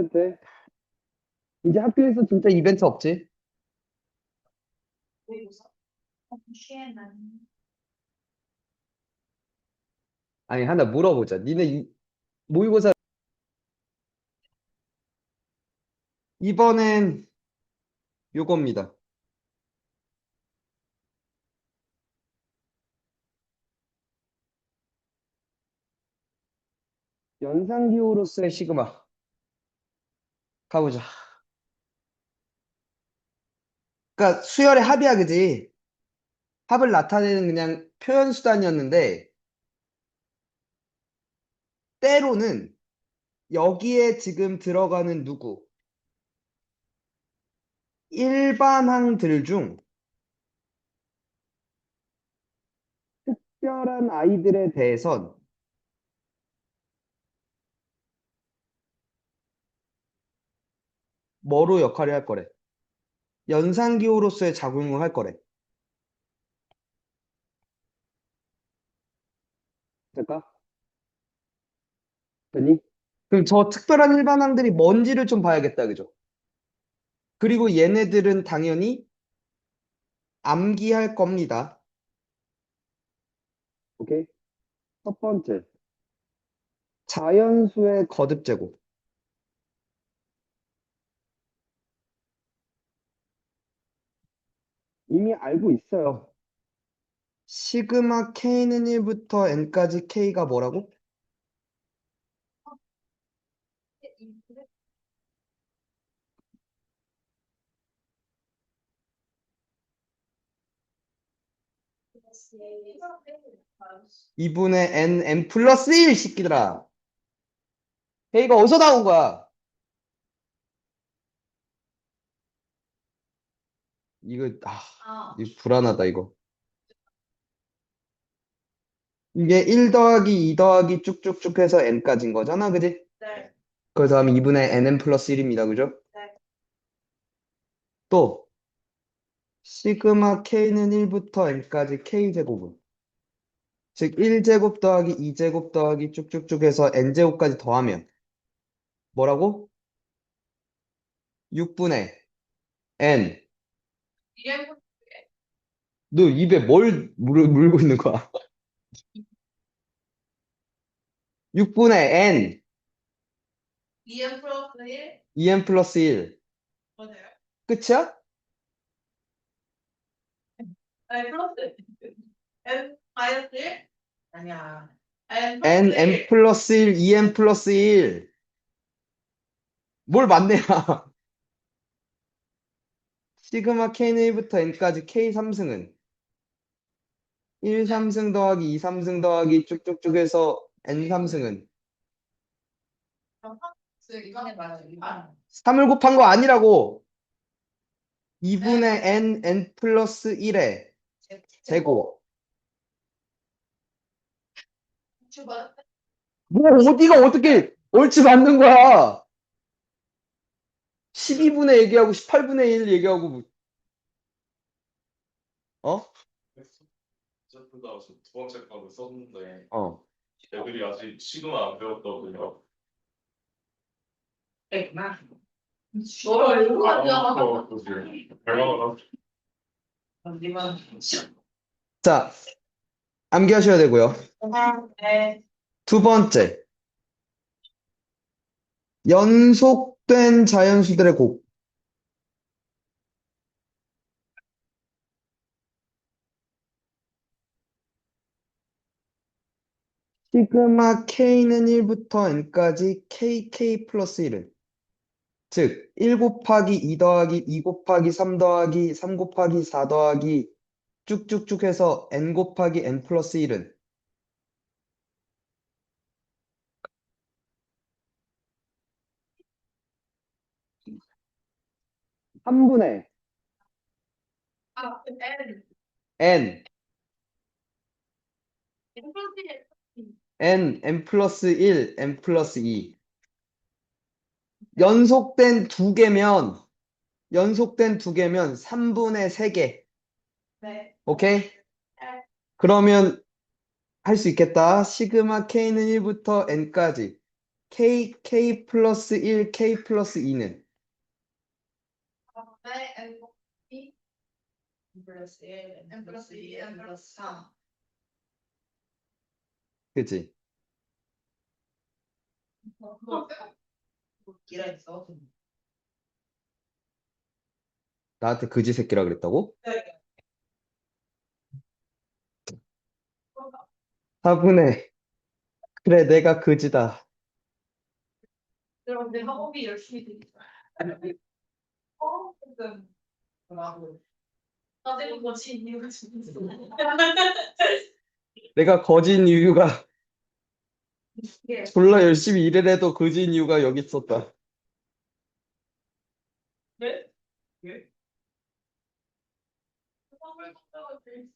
돼. 이제 학교에서 진짜 이벤트 없지? 아니, 하나 물어보자. 니네 모의고사 이번엔 요겁니다. 연산기호로서의 시그마. 가보자. 그러니까 수열의 합이야, 그지? 합을 나타내는 그냥 표현 수단이었는데, 때로는 여기에 지금 들어가는 누구, 일반항들 중 특별한 아이들에 대해선 뭐로 역할을 할 거래? 연산기호로서의 작용을 할 거래. 될까? 되니? 그럼 저 특별한 일반항들이 뭔지를 좀 봐야겠다, 그죠? 그리고 얘네들은 당연히 암기할 겁니다. 오케이? 첫 번째, 자연수의 거듭 제곱. 이미 알고 있어요. 시그마 K는 1부터 N까지 K가 뭐라고? 2분의 N 플러스 1 시키더라. K가 어디서 나온 거야? 이거 불안하다, 이거. 이게 1 더하기 2 더하기 쭉쭉쭉 해서 N까지인 거잖아, 그지? 그 다음에 2분의 NN 플러스 1입니다, 그죠? 또, 시그마 K는 1부터 N까지 K제곱은. 즉, 1제곱 더하기 2제곱 더하기 쭉쭉쭉 해서 N제곱까지 더하면 뭐라고? 6분의 N. 너 입에 뭘 물고 있는 거야? 6분의 N, 2N 플러스 1. 끝이야? N 플러스 1, 2N 플러스 1. 뭘 맞네야. 시그마 K는 1부터 N까지 K 3승은 1 3승 더하기 2 3승 더하기 쭉쭉쭉 해서 N 3승은 3을 곱한 거 아니라고. 2분의 N 플러스 1의 제곱. 뭐 어디가 어떻게 옳지 맞는 거야? 12분의 얘기하고 18분의 1 얘기하고 어? 셰프가 두 번째 거를 썼는데 어. 애들이 아직 시그마 안 배웠거든요. 결과가 자, 암기하셔야 되고요. 두 번째, 연속된 자연수들의 곱. 시그마 K는 1부터 N까지 KK 플러스 1은 즉, 1 곱하기 2 더하기 2 곱하기 3 더하기 3 곱하기 4 더하기 쭉쭉쭉 해서 N 곱하기 N 플러스 1은 3분의 N, N 플러스 1, N 플러스 2. 연속된 두 개면 3분의 3개. 오케이? 그러면 할 수 있겠다. 시그마 K는 1부터 N까지 K 플러스 1, K 플러스 2는? 네, N 곱하기 N 플러스 1, N 플러스 2, N 플러스 3. 그지? 기라 있어. 나한테 그지 새끼라 그랬다고? 네. 4분의 그래 내가 그지다. 여러분들 학업이 열심히 되겠다. 지금 뭐라고? 나중에 거친 이유가 진짜 있어. 내가 거진 이유가 이게 졸라 열심히 일을 해도 그지인 이유가 여기 있었다. 왜? 왜? 수학을 갖다가 들-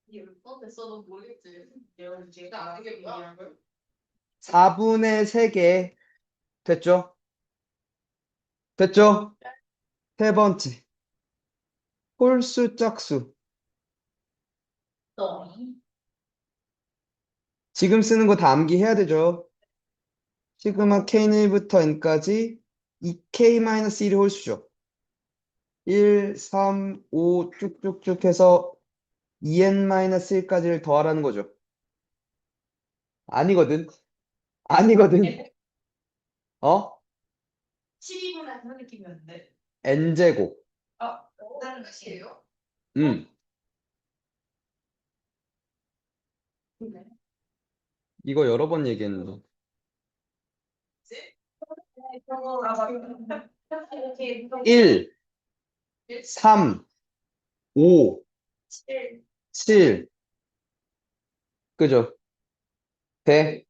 이게 몇 번 됐어도 모르겠지. 내가 제가 아는 게 뭐야? 4분의 3개 됐죠? 됐죠? 세 번째 홀수 짝수. 너. 지금 쓰는 거 다 암기해야 되죠? 시그마 K는 1부터 N까지 2K-1이 홀수죠. 1, 3, 5 쭉쭉쭉 해서 2N-1까지를 더하라는 거죠. 아니거든. 아니거든. 어? 12분에 하는 느낌이었는데. N제곱. 아, 다른 것이에요? 음. 네. 이거 여러 번 얘기했는데. 1, 3, 5, 7. 그죠? 돼?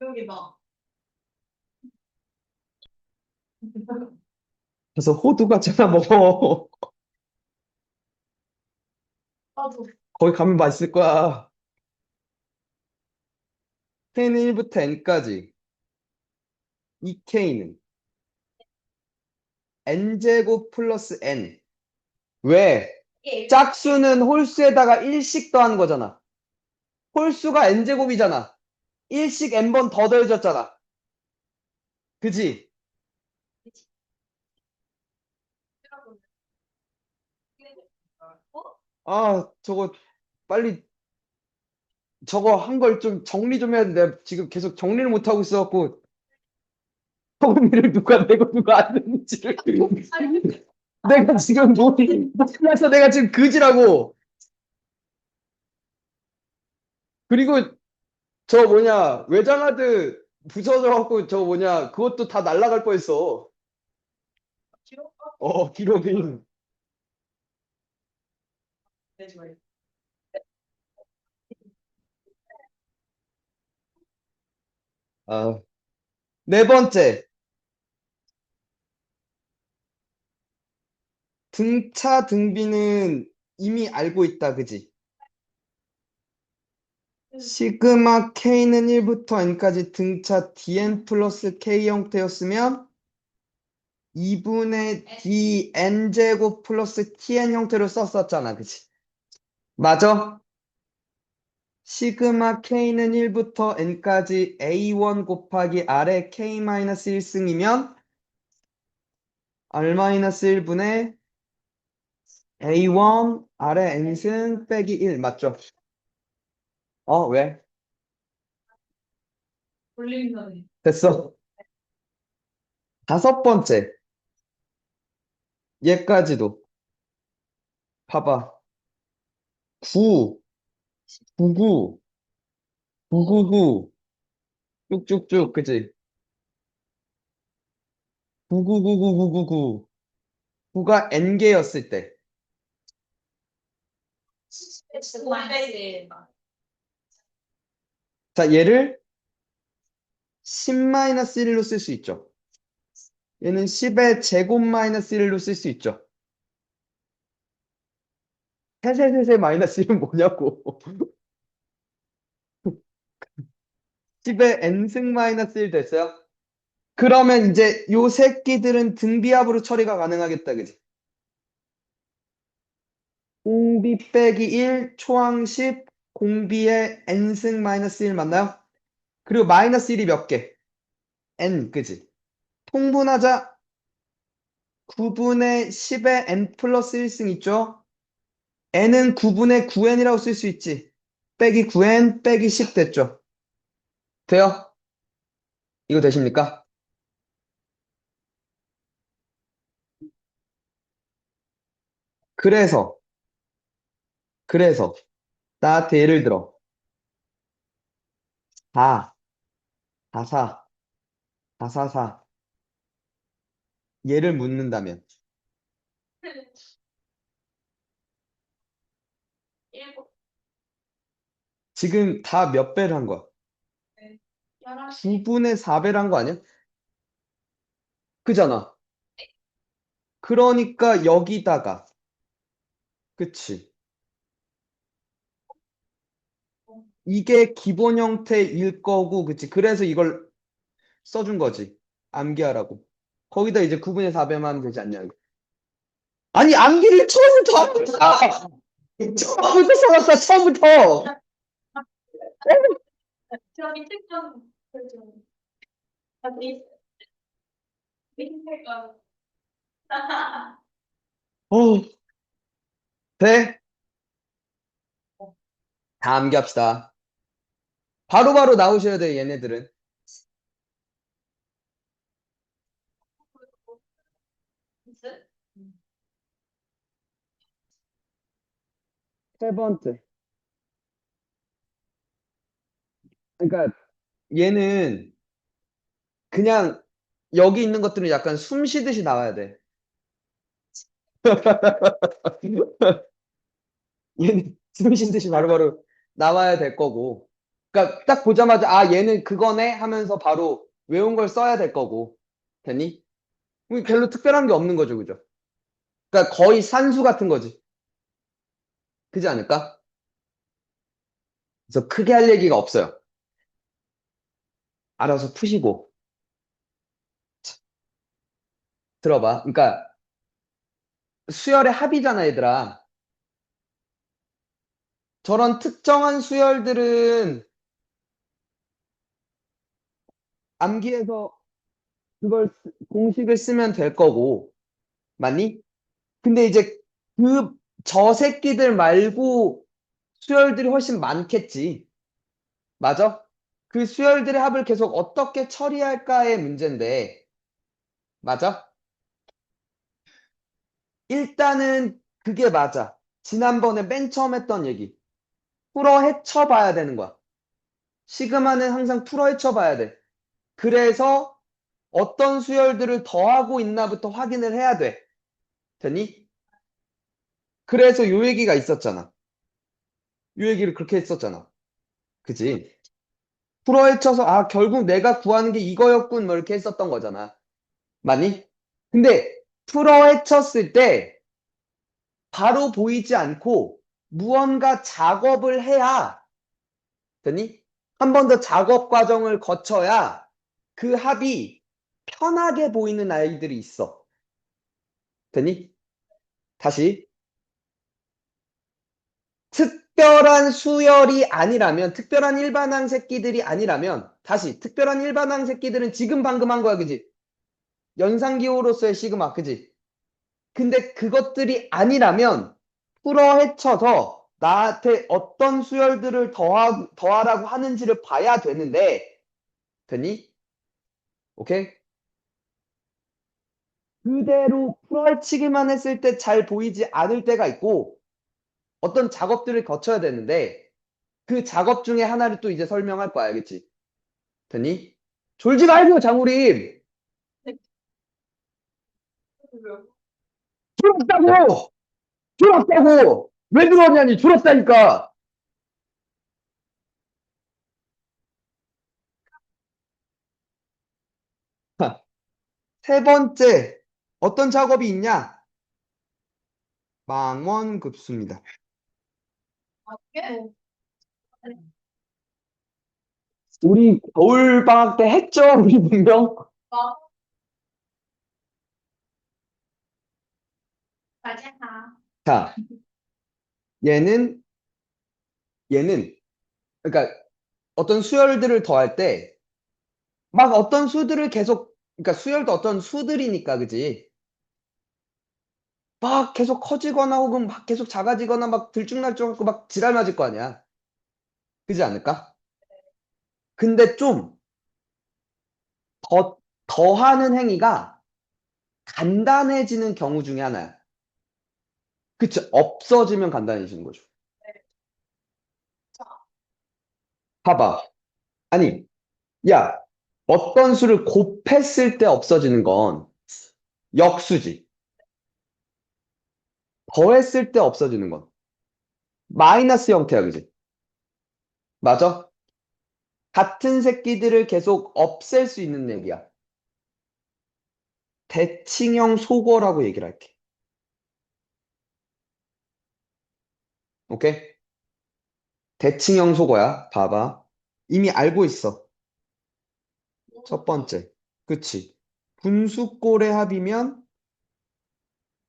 여기 봐. 그래서 호두 같잖아, 먹어. 나도 거기 가면 맛있을 거야. K는 1부터 N까지. 이 K는 N제곱 플러스 N. 왜? 짝수는 홀수에다가 1씩 더하는 거잖아. 홀수가 N제곱이잖아. 1씩 N번 더 더해졌잖아. 그지? 아, 저거 빨리 저거 한 걸 좀 정리 좀 해야 돼. 내가 지금 계속 정리를 못 하고 있어갖고 정리를 누가 내고 누가 안 내는지를 내가 지금 못해서 내가 지금 그지라고. 그리고 저 뭐냐 외장하드 부서져갖고 저 뭐냐 그것도 다 날라갈 뻔했어. 기록이. 아, 네 번째 등차 등비는 이미 알고 있다, 그지? 시그마 K는 1부터 N까지 등차 Dn 플러스 K 형태였으면 2분의 DN제곱 플러스 TN 형태로 썼었잖아, 그치? 맞아? 시그마 K는 1부터 N까지 A1 곱하기 R의 K-1승이면 R-1분의 A1 R의 N승 빼기 1 맞죠? 왜? 볼링전이. 됐어. 다섯 번째 얘까지도 봐봐. 9, 99, 999 쭉쭉쭉 그치? 9999999 9가 n개였을 때. 자, 얘를 10-1로 쓸 수 있죠. 얘는 10의 제곱 마이너스 1로 쓸 수 있죠. 세세세세 마이너스 1은 뭐냐고. 10의 n승 마이너스 1 됐어요? 그러면 이제 요 새끼들은 등비합으로 처리가 가능하겠다, 그지? 공비 빼기 1, 초항 10, 공비의 n승 마이너스 1 맞나요? 그리고 마이너스 1이 몇 개? n, 그지? 통분하자 9분의 10의 n 플러스 1승 있죠? n은 9분의 9n이라고 쓸 수 있지. 빼기 9n 빼기 10 됐죠? 돼요? 이거 되십니까? 그래서, 그래서, 나한테 예를 들어, 4, 4, 4, 4, 4, 4, 얘를 묻는다면, 일곱, 지금 다 몇 배를 한 거야? 네, 11시, 9분의 4배를 한 거 아니야? 그잖아. 그러니까 여기다가, 그치. 이게 기본 형태일 거고, 그치. 그래서 이걸 써준 거지. 암기하라고. 거기다 이제 9분의 4배만 하면 되지 않냐, 이거. 아니, 암기를 처음부터 하자! 처음부터 써놨어, 처음부터! 저기 특정, 어디, 밑에가, 어, 돼? 다 암기합시다. 바로바로 나오셔야 돼, 얘네들은. 세 번째. 그러니까 얘는 그냥 여기 있는 것들은 약간 숨 쉬듯이 나와야 돼. 얘는 숨 쉬듯이 바로바로 나와야 될 거고. 그러니까 딱 보자마자 아 얘는 그거네 하면서 바로 외운 걸 써야 될 거고. 됐니? 별로 특별한 게 없는 거죠, 그죠? 그러니까 거의 산수 같은 거지. 그지 않을까? 그래서 크게 할 얘기가 없어요. 알아서 푸시고. 들어봐. 그러니까 수열의 합이잖아, 얘들아. 저런 특정한 수열들은 암기해서 공식을 쓰면 될 거고, 맞니? 근데 이제 저 새끼들 말고 수열들이 훨씬 많겠지. 맞아? 그 수열들의 합을 계속 어떻게 처리할까의 문제인데, 맞아? 일단은 그게 맞아. 지난번에 맨 처음 했던 얘기. 풀어 헤쳐봐야 되는 거야. 시그마는 항상 풀어 헤쳐봐야 돼. 그래서 어떤 수열들을 더하고 있나부터 확인을 해야 돼. 되니? 그래서 요 얘기가 있었잖아. 요 얘기를 그렇게 했었잖아. 그지? 풀어헤쳐서 아 결국 내가 구하는 게 이거였군 뭐 이렇게 했었던 거잖아. 맞니? 근데 풀어헤쳤을 때 바로 보이지 않고 무언가 작업을 해야 되니? 한 번 더 작업 과정을 거쳐야 그 합이 편하게 보이는 아이들이 있어. 되니? 다시 특별한 수열이 아니라면 특별한 일반항 새끼들이 아니라면 다시 특별한 일반항 새끼들은 지금 방금 한 거야, 그지? 연상기호로서의 시그마, 그지? 근데 그것들이 아니라면 풀어 헤쳐서 나한테 어떤 수열들을 더하라고 하는지를 봐야 되는데, 되니? 오케이? 그대로 풀어 헤치기만 했을 때 잘 보이지 않을 때가 있고, 어떤 작업들을 거쳐야 되는데, 그 작업 중에 하나를 또 이제 설명할 거야, 알겠지? 되니? 졸지 말고, 장우림! 졸었다고! 졸었다고! 왜 들어왔냐니, 졸었다니까! 세 번째, 어떤 작업이 있냐? 망원급수입니다. 네. 우리 겨울방학 때 했죠? 우리 분명? 맞아. 자, 얘는 얘는 그러니까 어떤 수열들을 더할 때 막 어떤 수들을 계속 그러니까 수열도 어떤 수들이니까 그지? 막 계속 커지거나 혹은 막 계속 작아지거나 막 들쭉날쭉하고 막 지랄 맞을 거 아니야. 그지 않을까? 근데 좀 더하는 행위가 간단해지는 경우 중에 하나야. 그치? 없어지면 간단해지는 거죠. 봐봐. 아니, 야, 어떤 수를 곱했을 때 없어지는 건 역수지. 더했을 때 없어지는 건 마이너스 형태야, 그지? 맞아? 같은 새끼들을 계속 없앨 수 있는 얘기야. 대칭형 소거라고 얘기를 할게. 오케이? 대칭형 소거야. 봐봐. 이미 알고 있어. 첫 번째. 그치? 분수꼴의 합이면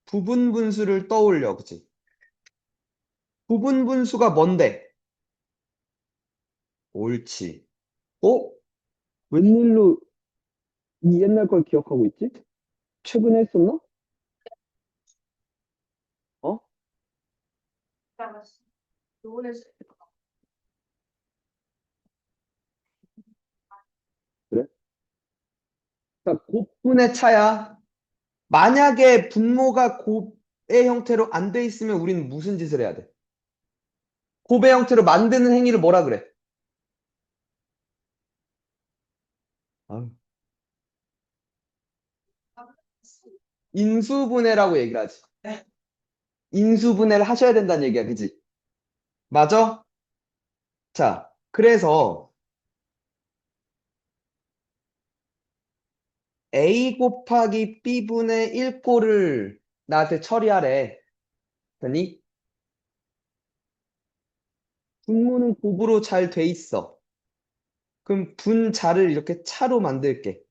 부분 분수를 떠올려. 그치? 부분 분수가 뭔데? 옳지. 어? 웬일로 이 옛날 걸 기억하고 있지? 최근에 했었나? 어? 그래? 자, 곱분의 차야. 만약에 분모가 곱의 형태로 안 돼 있으면 우리는 무슨 짓을 해야 돼? 곱의 형태로 만드는 행위를 뭐라 그래? 아유, 인수분해라고 얘기를 하지. 인수분해를 하셔야 된다는 얘기야, 그지? 맞아? 자, 그래서 A 곱하기 B분의 1꼴을 나한테 처리하래. 그니 분모는 곱으로 잘 돼 있어. 그럼 분자를 이렇게 차로 만들게.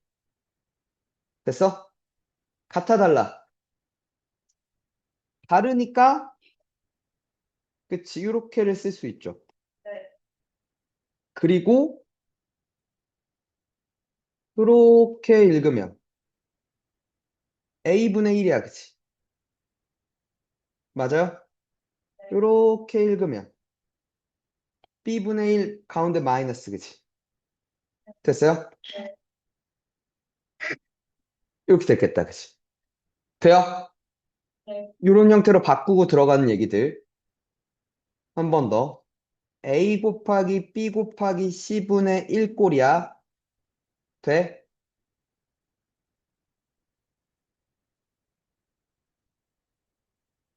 됐어? 같아 달라. 다르니까 그치 이렇게를 쓸 수 있죠. 그리고 이렇게 읽으면 A분의 1이야. 그치? 맞아요? 이렇게 읽으면 B분의 1 가운데 마이너스. 그치? 됐어요? 이렇게 됐겠다. 그치? 돼요? 이런 형태로 바꾸고 들어가는 얘기들 한 번 더. A 곱하기 B 곱하기 C분의 1꼴이야. 돼?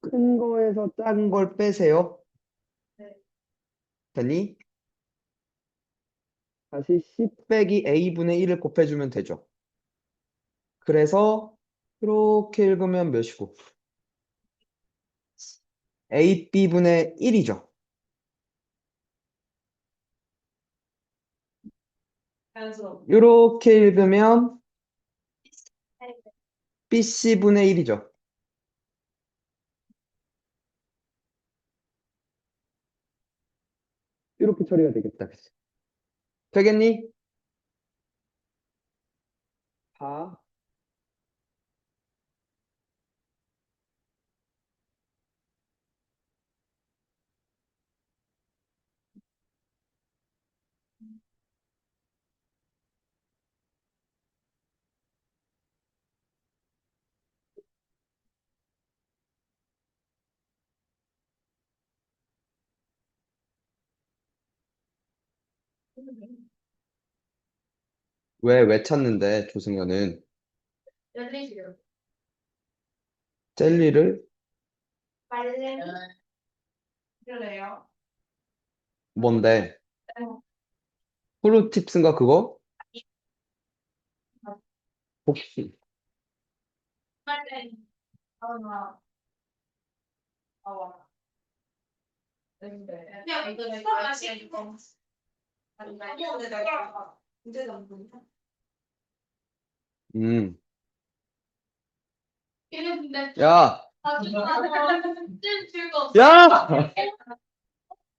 큰 거에서 작은 걸 빼세요. 되니? 다시 C 빼기 A분의 1을 곱해주면 되죠. 그래서 이렇게 읽으면 몇이고? AB분의 1이죠. 이렇게 읽으면 BC분의 1이죠. 이렇게 처리가 되겠다. 그치? 되겠니? 봐. 왜 찾는데, 조승현은? 젤리를? 뭔데? 프루팁스인가 그거? 혹시? 음. 야! 줄거 없어. 야!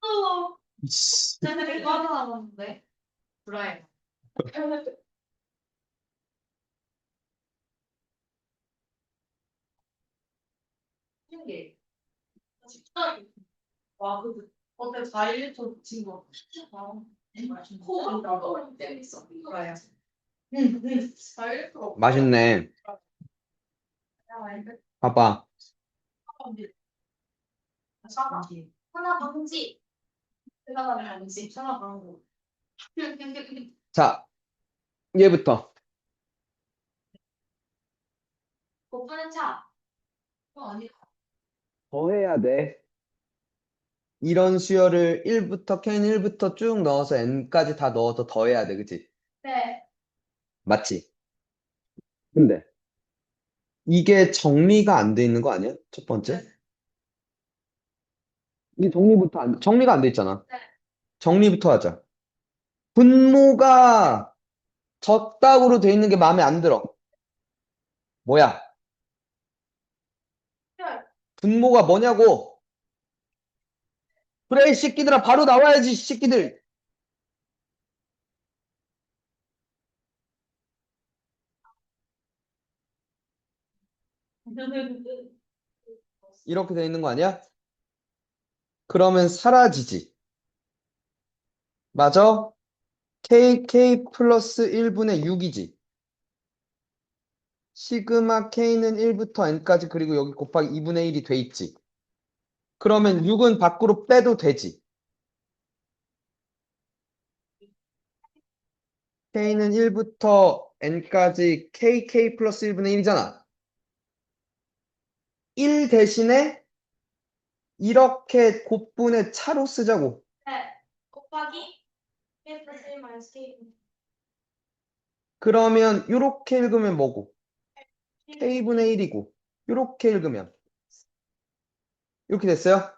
또 씨. 쟤네 이거 하나 남았는데. 브라이. 신기해. 진짜. 와, 근데 어때 4.1초 진 거. 코가 재밌어. 브라이. 응, 응. 4.1초. 맛있네. 봐봐. 사과. 하나 방지. 하나 방지. 하나 방구. 자, 얘부터. 곱하는 차. 아니. 더 해야 돼. 이런 수열을 1부터 K는 1부터 쭉 넣어서 N까지 다 넣어서 더 해야 돼. 그치? 네. 맞지? 근데 이게 정리가 안 돼 있는 거 아니야? 첫 번째? 이게 정리가 안 돼 있잖아. 네. 정리부터 하자. 분모가 적당으로 돼 있는 게 마음에 안 들어. 뭐야? 분모가 뭐냐고? 그래, 이 새끼들아, 바로 나와야지, 이 새끼들. 이렇게 돼 있는 거 아니야? 그러면 사라지지. 맞아? KK 플러스 1분의 6이지. 시그마 K는 1부터 N까지 그리고 여기 곱하기 2분의 1이 돼 있지. 그러면 6은 밖으로 빼도 되지. K는 1부터 N까지 KK 플러스 1분의 1이잖아. 1 대신에 이렇게 곱분의 차로 쓰자고. 네. 곱하기 1 플러스 1 마이너스 K. 그러면 이렇게 읽으면 뭐고? K분의 1이고. 이렇게 읽으면. 이렇게 됐어요?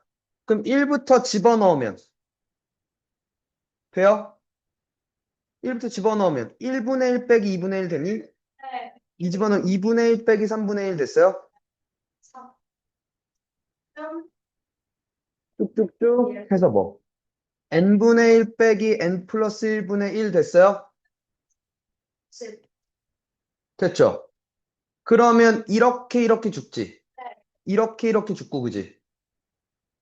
그럼 1부터 집어넣으면 돼요? 1부터 집어넣으면 1분의 1 빼기 2분의 1 되니? 네. 이 집어넣으면 2분의 1 빼기 3분의 1 됐어요? 4. 점. 쭉쭉쭉 해서 뭐? n분의 1 빼기 n 플러스 1분의 1 됐어요? 7. 됐죠? 그러면 이렇게 죽지? 네. 이렇게 죽고 그지?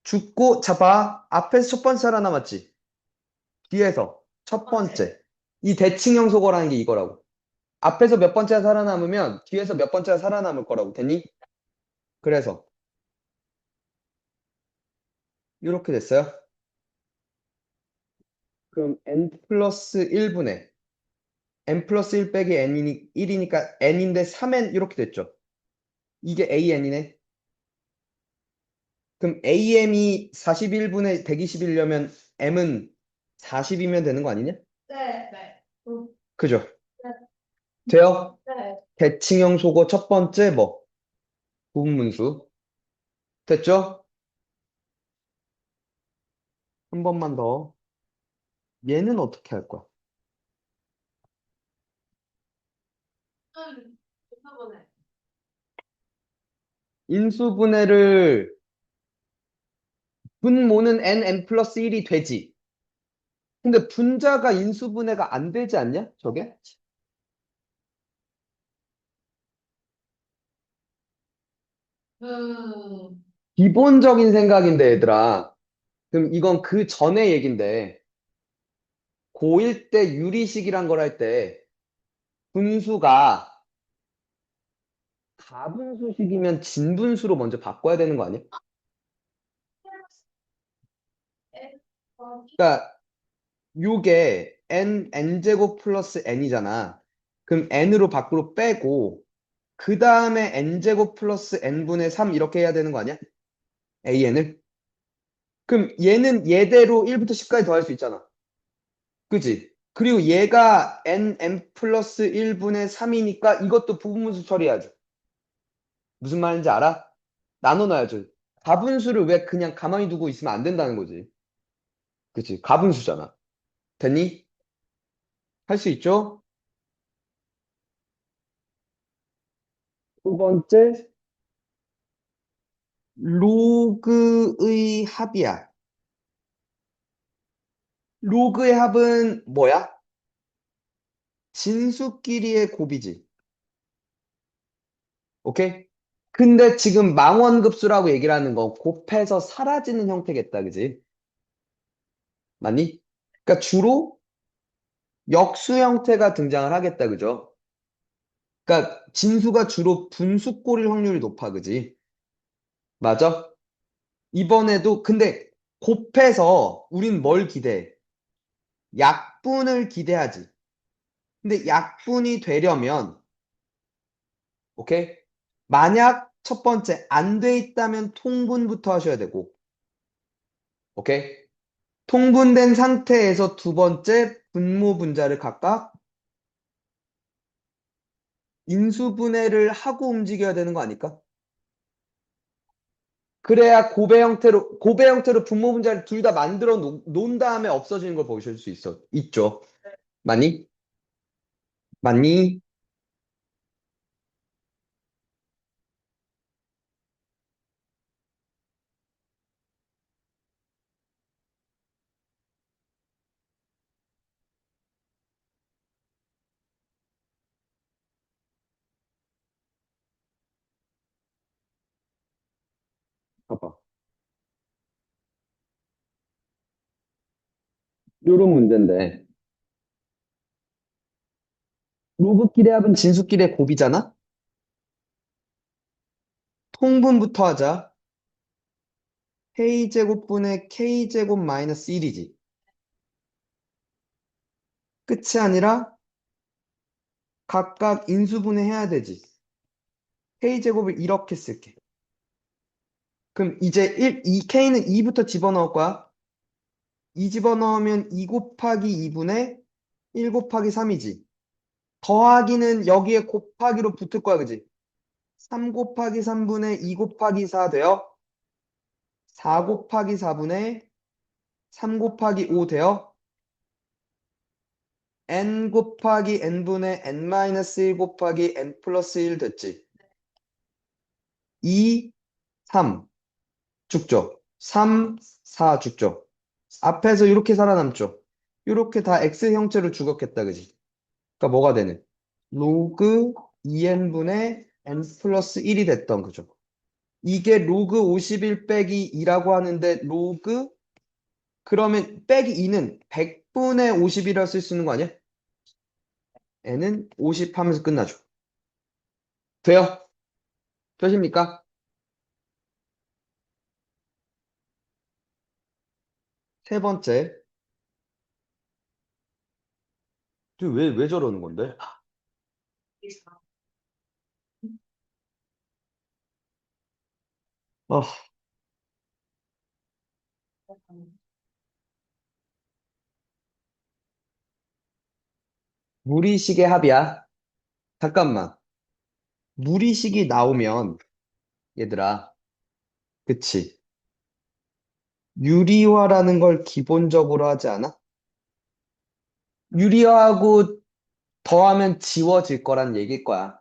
죽고 자 봐. 앞에서 첫 번째 살아남았지? 뒤에서 첫 번째. 이 대칭형 소거라는 게 이거라고. 앞에서 몇 번째가 살아남으면 뒤에서 몇 번째가 살아남을 거라고. 됐니? 그래서 이렇게 됐어요? 그럼 n 플러스 1분의 n 플러스 1 빼기 n이니 1이니까 n인데 3n 이렇게 됐죠? 이게 an이네. 그럼 am이 41분의 120이려면 m은 40이면 되는 거 아니냐? 네. 네. 그죠? 네. 돼요? 네. 대칭형 속어 첫 번째 뭐? 부분문수. 됐죠? 한 번만 더. 얘는 어떻게 할 거야? 한꺼번에. 인수분해를 분모는 n 플러스 1이 되지. 근데 분자가 인수분해가 안 되지 않냐? 저게? 기본적인 생각인데 얘들아. 그럼 이건 그 전의 얘긴데 고1 때 유리식이란 걸 할 때 분수가 가분수식이면 진분수로 먼저 바꿔야 되는 거 아니야? 그러니까 요게 n제곱 플러스 n이잖아. 그럼 n으로 밖으로 빼고 그 다음에 n제곱 플러스 n분의 3 이렇게 해야 되는 거 아니야? an을? 그럼 얘는 얘대로 1부터 10까지 더할 수 있잖아. 그지? 그리고 얘가 n 플러스 1분의 3이니까 이것도 부분수 처리해야죠. 무슨 말인지 알아? 나눠 놔야죠. 가분수를 왜 그냥 가만히 두고 있으면 안 된다는 거지. 그치? 가분수잖아. 됐니? 할 수 있죠? 두 번째, 로그의 합이야. 로그의 합은 뭐야? 진수끼리의 곱이지. 오케이? 근데 지금 망원급수라고 얘기를 하는 건 곱해서 사라지는 형태겠다, 그지? 맞니? 그러니까 주로 역수 형태가 등장을 하겠다, 그죠? 그러니까 진수가 주로 분수꼴일 확률이 높아, 그지? 맞아? 이번에도 근데 곱해서 우린 뭘 기대해? 약분을 기대하지. 근데 약분이 되려면 오케이? 만약 첫 번째 안 돼 있다면 통분부터 하셔야 되고 오케이? 통분된 상태에서 두 번째 분모 분자를 각각 인수분해를 하고 움직여야 되는 거 아닐까? 그래야 고배 형태로 분모 분자를 둘 다 만들어 놓은 다음에 없어지는 걸 보실 수 있죠. 맞니? 맞니? 봐봐. 요런 문제인데 로그끼리 합은 진수끼리의 곱이잖아? 통분부터 하자. k제곱분의 k제곱 마이너스 1이지. 끝이 아니라 각각 인수분해 해야 되지. k제곱을 이렇게 쓸게. 그럼 이제 2k는 2부터 집어넣을 거야. 2 집어넣으면 2 곱하기 2분의 1 곱하기 3이지. 더하기는 여기에 곱하기로 붙을 거야, 그지? 3 곱하기 3분의 2 곱하기 4 되어 4 곱하기 4분의 3 곱하기 5 되어 n 곱하기 n분의 n 마이너스 1 곱하기 n 플러스 1 됐지. 2, 3 죽죠. 3, 4 죽죠. 앞에서 이렇게 살아남죠. 이렇게 다 x 형태로 죽었겠다, 그지? 그러니까 뭐가 되는? 로그 2n분의 n 플러스 1이 됐던 거죠. 이게 로그 51 빼기 2라고 하는데 로그 그러면 빼기 2는 100분의 50이라 쓸 수 있는 거 아니야? n은 50 하면서 끝나죠. 돼요? 되십니까? 세 번째. 왜 저러는 건데? 아, 무리식의 합이야. 잠깐만. 무리식이 나오면, 얘들아, 그치. 유리화라는 걸 기본적으로 하지 않아? 유리화하고 더하면 지워질 거란 얘기일 거야.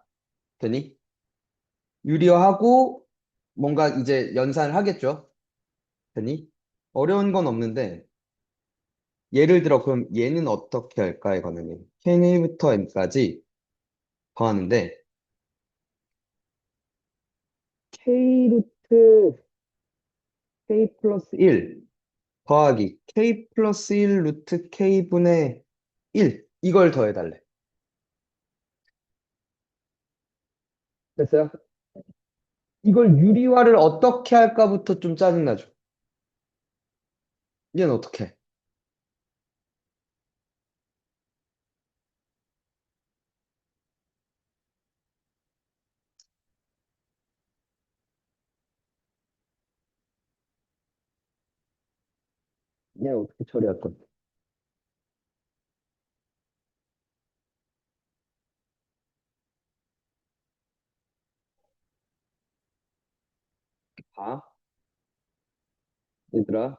되니? 유리화하고 뭔가 이제 연산을 하겠죠. 되니? 어려운 건 없는데, 예를 들어, 그럼 얘는 어떻게 할까? 이거는. K1부터 N까지 더하는데, K 루트 K 플러스 1 더하기 K 플러스 1 루트 K분의 1 이걸 더해달래. 됐어요? 이걸 유리화를 어떻게 할까부터 좀 짜증나죠. 얘는 어떻게 해? 얘는 어떻게 처리할 건데? 봐, 얘들아.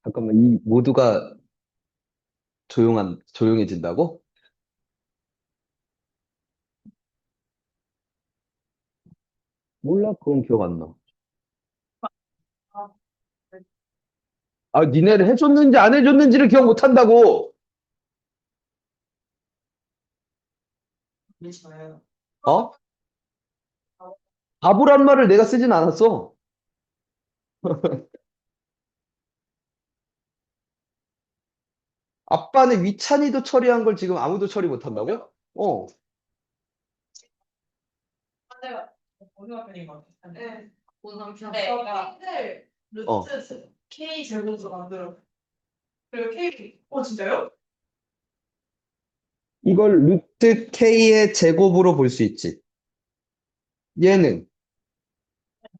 잠깐만, 이 모두가 조용해진다고? 몰라, 그건 기억 안 나. 아, 아, 니네를 해줬는지 안 해줬는지를 기억 못 한다고. 괜찮아요. 어? 바보란 말을 내가 쓰진 않았어. 아빠는 위찬이도 처리한 걸 지금 아무도 처리 못 한다고? 어. 내가 고등학교인 것 같아. 네. 고등학교. 네. K를 어. 루트 K 제곱으로 만들어. 그리고 K. 진짜요? 이걸 루트 K의 제곱으로 볼 수 있지. 얘는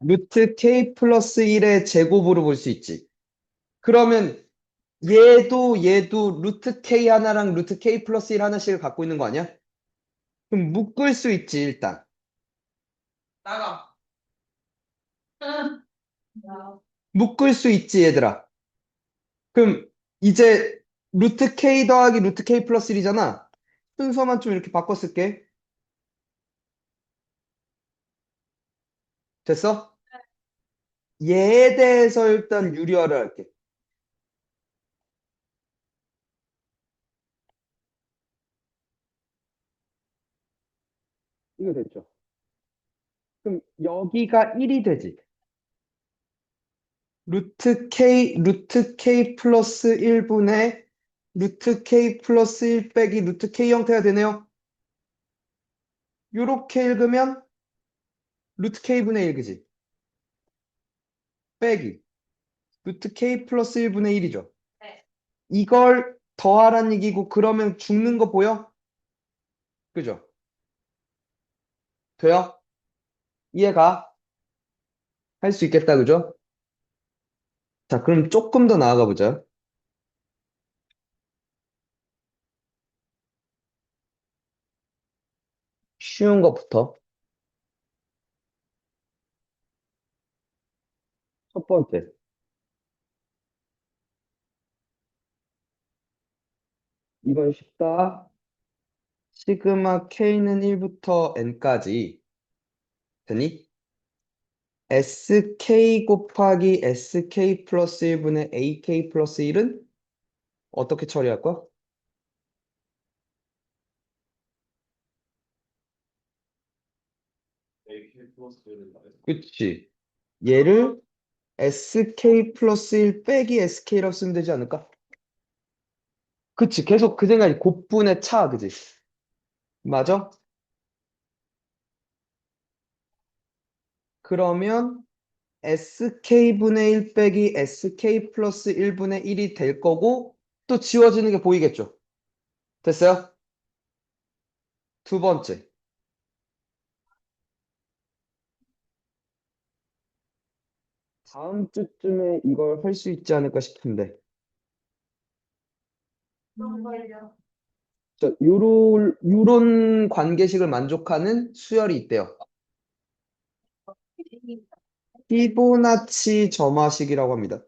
루트 K 플러스 1의 제곱으로 볼 수 있지. 그러면 얘도 루트 K 하나랑 루트 K 플러스 1 하나씩을 갖고 있는 거 아니야? 그럼 묶을 수 있지, 일단. 나가. 나. 묶을 수 있지, 얘들아. 그럼 이제 루트 K 더하기 루트 K 플러스 1이잖아. 순서만 좀 이렇게 바꿔 쓸게. 됐어? 얘에 대해서 일단 유리화를 할게. 이거 됐죠? 그럼 여기가 1이 되지. 루트 K 플러스 1분의 루트 K 플러스 1 빼기 루트 K 형태가 되네요. 요렇게 읽으면 루트 K분의 1, 그지? 빼기 루트 K 플러스 1분의 1이죠. 네. 이걸 더하란 얘기고 그러면 죽는 거 보여? 그죠? 돼요? 이해가? 할 수 있겠다, 그죠? 자, 그럼 조금 더 나아가 보자. 쉬운 것부터. 첫 번째. 이건 쉽다. 시그마 K는 1부터 N까지 되니? SK 곱하기 SK 플러스 1분의 AK 플러스 1은 어떻게 처리할 거야? AK 플러스를 말해. 그치. 얘를 SK 플러스 1 빼기 SK라고 쓰면 되지 않을까? 그치. 계속 그 생각이 곱분의 차, 그지? 맞아? 그러면 SK분의 1 빼기 SK 플러스 1분의 1이 될 거고 또 지워지는 게 보이겠죠? 됐어요? 두 번째. 다음 주쯤에 이걸 할 수 있지 않을까 싶은데. 그런 걸요. 요런 관계식을 만족하는 수열이 있대요. 피보나치 점화식이라고 합니다.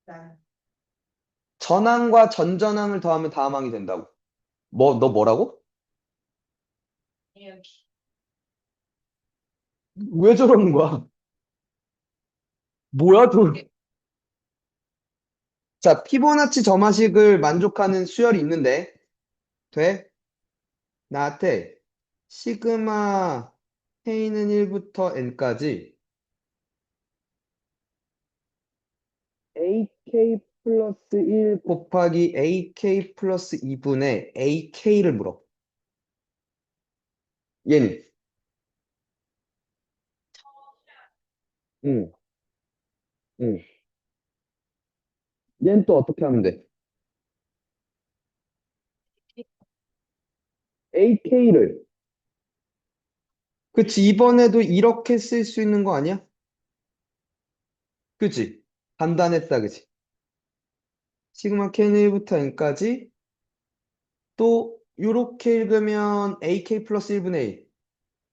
네. 전항과 전전항을 더하면 다함항이 된다고. 너 뭐라고? 여기. 왜 저러는 거야? 뭐야, 저. 자, 피보나치 점화식을 만족하는 수열이 있는데, 돼? 나한테 시그마 K는 1부터 N까지 AK 플러스 1 곱하기 AK 플러스 2분의 AK를 물어. 얘는. 응, 응. 얘는 또 어떻게 하면 돼? AK를. 그치, 이번에도 이렇게 쓸 수 있는 거 아니야? 그치? 간단했다, 그치? 시그마 K는 1부터 N까지 또 이렇게 읽으면 AK 플러스 1분의 1,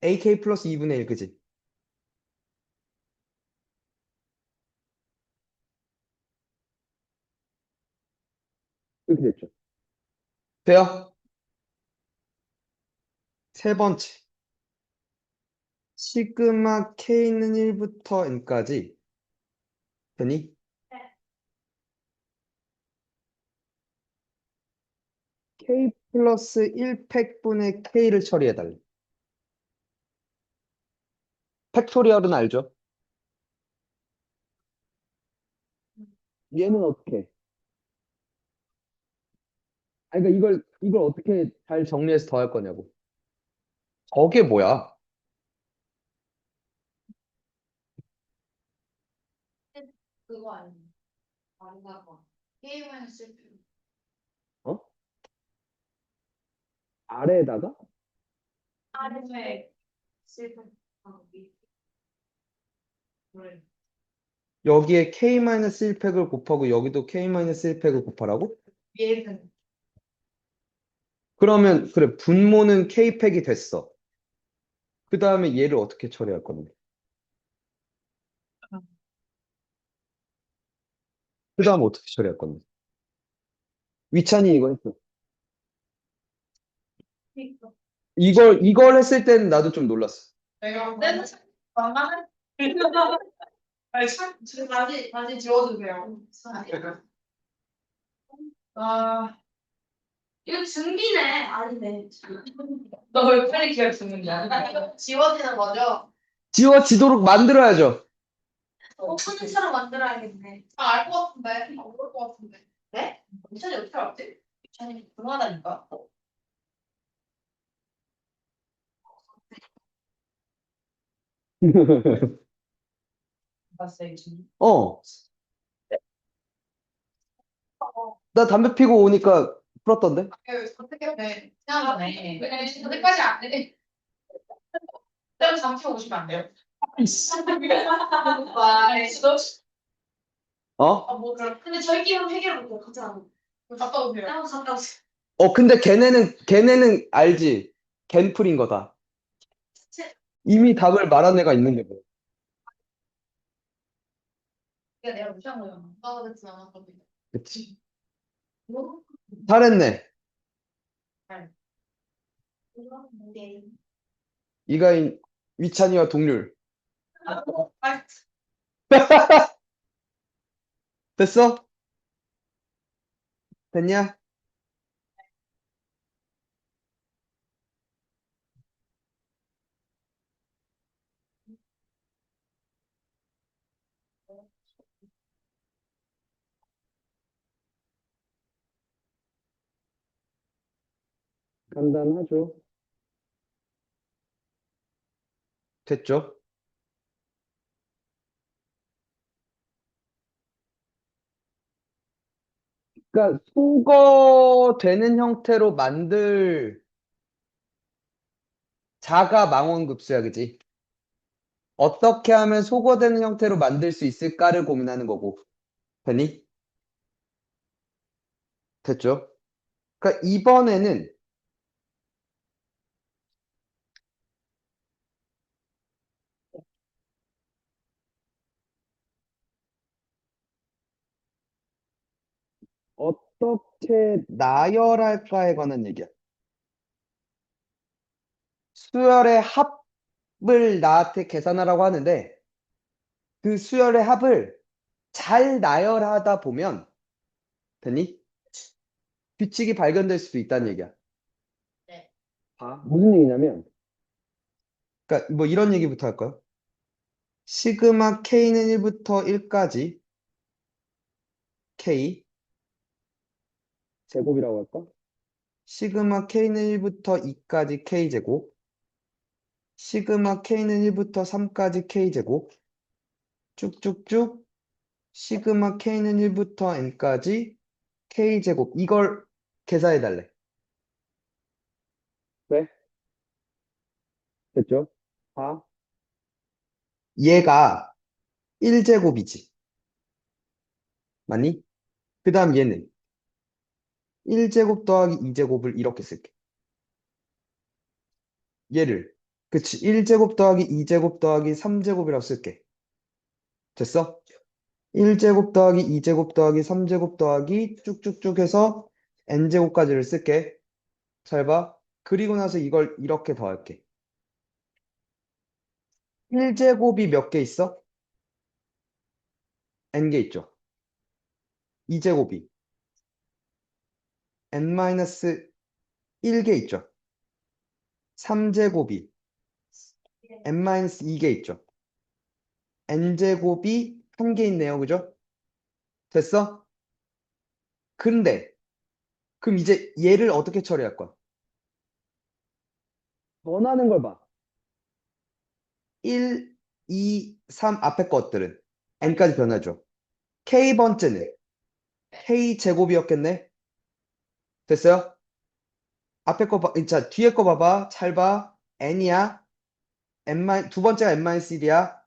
AK 플러스 2분의 1, 그치? 이렇게 됐죠. 돼요? 세 번째. 시그마 K는 1부터 N까지 되니? 네. K 플러스 1팩분의 K를 처리해달래. 팩토리얼은 알죠? 얘는 어떻게 해? 아니, 그러니까 이걸 어떻게 잘 정리해서 더할 거냐고. 저게 뭐야? 그거 아니에요. 아닌가 봐. 게임은 실패. 어? 아래에다가? 아래 실패. 그래. 여기에 K-1팩을 곱하고 여기도 K-1팩을 곱하라고? 얘는 그러면 그래 분모는 K팩이 됐어. 그 다음에 얘를 어떻게 처리할 건데? 그 다음 어떻게 처리할 건데? 위찬이 이거 했어. 이거. 이걸 했을 때는 나도 좀 놀랐어. 내가 맨날 망한. 아니 참, 지금 다시 지워주세요. 아, 이거 준비네. 아니네. 너 왜 빨리 기억 죽는냐? 이거 지워지는 거죠? 지워지도록 만들어야죠. 오픈처럼 만들어야겠네. 아, 알 것 같은데. 모를 것 같은데. 네? 미션이 어떻게 알았지? 미션이 궁금하다니까. 봤어요, 지금. 어, 나 담배 피고 오니까 풀었던데? 어떻게 해? 그냥 그냥 저기까지 안 해. 때로 잠시 오시면 안 돼요? 와, 진짜? 어? 아, 뭐, 그럼. 근데 저희끼리는 해결을 못해요. 같이 안 해. 갔다 오세요. 갔다 오세요. 근데 걔네는 알지. 겐플인 거다. 이미 답을 말한 애가 있는 게 뭐. 이게 내가 무시한 거잖아. 나가지 않았거든요. 그치. 뭐? 잘했네. 네. 이가인 위찬이와 동률. 아, 됐어? 됐냐? 간단하죠. 됐죠? 그러니까 소거되는 형태로 만들 자가 망원급수야, 그지? 어떻게 하면 소거되는 형태로 만들 수 있을까를 고민하는 거고. 됐니? 됐죠? 그러니까 이번에는 어떻게 나열할까에 관한 얘기야. 수열의 합을 나한테 계산하라고 하는데 그 수열의 합을 잘 나열하다 보면 됐니? 규칙이 발견될 수도 있다는 얘기야. 네. 무슨 얘기냐면 그러니까 뭐 이런 얘기부터 할까요? 시그마 K는 1부터 1까지 K 제곱이라고 할까? 시그마 K는 1부터 2까지 K 제곱 시그마 K는 1부터 3까지 K 제곱 쭉쭉쭉 시그마 K는 1부터 N까지 K 제곱 이걸 계산해 달래. 왜? 됐죠? 봐. 얘가 1제곱이지. 맞니? 그 다음 얘는 1제곱 더하기 2제곱을 이렇게 쓸게. 얘를 그치 1제곱 더하기 2제곱 더하기 3제곱이라고 쓸게. 됐어? 1제곱 더하기 2제곱 더하기 3제곱 더하기 쭉쭉쭉 해서 n제곱까지를 쓸게. 잘 봐. 그리고 나서 이걸 이렇게 더할게. 1제곱이 몇 개 있어? n개 있죠. 2제곱이 n-1개 있죠. 3제곱이 n-2개 있죠. n제곱이 한 개 있네요. 그죠? 됐어? 근데 그럼 이제 얘를 어떻게 처리할 거야? 원하는 걸 봐. 1, 2, 3 앞에 것들은 n까지 변하죠. k번째는 k제곱이었겠네? 됐어요? 앞에 거 봐, 자, 뒤에 거 봐봐. 잘 봐. n이야. 두 번째가 n-1이야.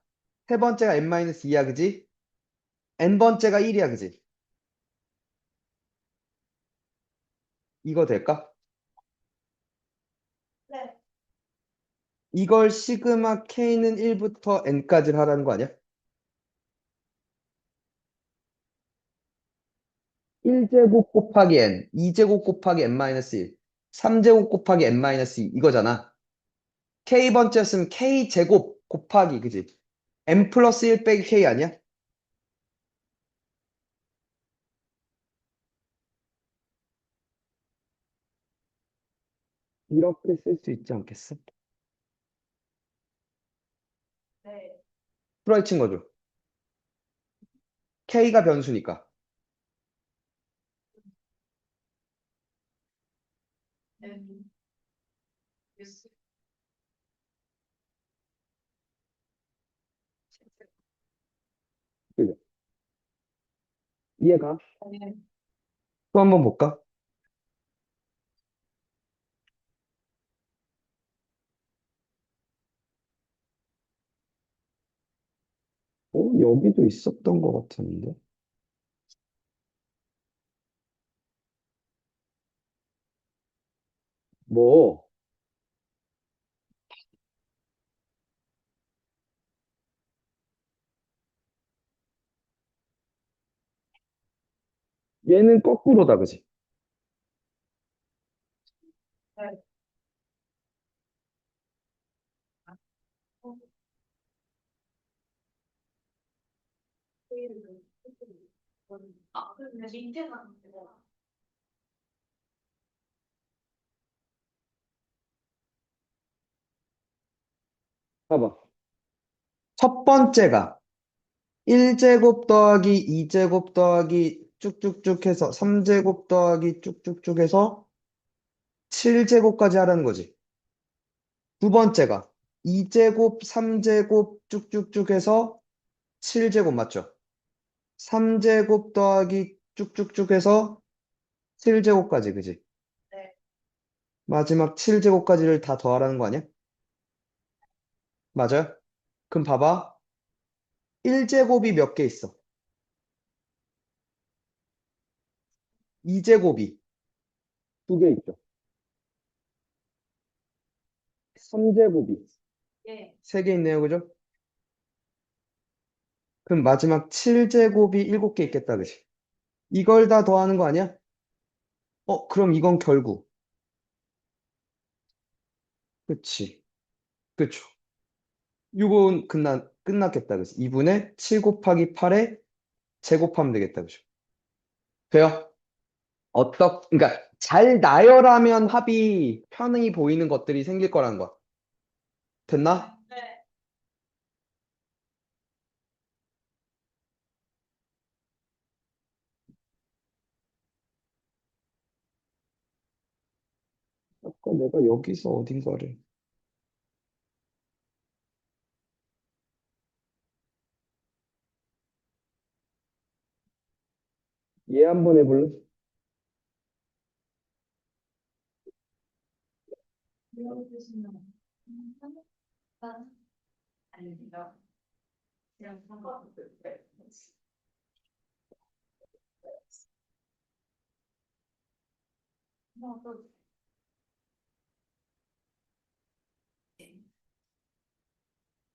세 번째가 n-2야, 그지? n번째가 1이야, 그지? 이거 될까? 네. 이걸 시그마 k는 1부터 n까지 하라는 거 아니야? 1제곱 곱하기 n, 2제곱 곱하기 n-1, 3제곱 곱하기 n-2 이거잖아. k번째였으면 k제곱 곱하기, 그지? n 플러스 1 빼기 k 아니야? 이렇게 쓸 수 있지 않겠어? 네. 풀어헤친 거죠. k가 변수니까. 뉴스. 그죠? 이해가? 네. 또 한번 볼까? 여기도 있었던 것 같은데. 뭐, 얘는 거꾸로다, 그지? 네. 근데 밑에가 봐봐. 첫 번째가 1제곱 더하기 2제곱 더하기 쭉쭉쭉 해서 3제곱 더하기 쭉쭉쭉 해서 7제곱까지 하라는 거지. 두 번째가 2제곱, 3제곱 쭉쭉쭉 해서 7제곱 맞죠? 3제곱 더하기 쭉쭉쭉 해서 7제곱까지, 그지? 네. 마지막 7제곱까지를 다 더하라는 거 아니야? 맞아요? 그럼 봐봐. 1제곱이 몇 개 있어? 2제곱이 두 개 있죠. 3제곱이 예. 세 개 있네요, 그죠? 그럼 마지막 7제곱이 7개 있겠다, 그지? 이걸 다 더하는 거 아니야? 그럼 이건 결국. 그치. 그쵸. 이건 끝났겠다, 그지? 2분의 7 곱하기 8에 제곱하면 되겠다, 그죠? 돼요? 그러니까 잘 나열하면 합이 편히 보이는 것들이 생길 거라는 거야. 됐나? 네. 아까 내가 여기서 어딘가를. 얘 한번 해볼래? 이런 뜻이면 아닙니다. 그냥 상관없어요.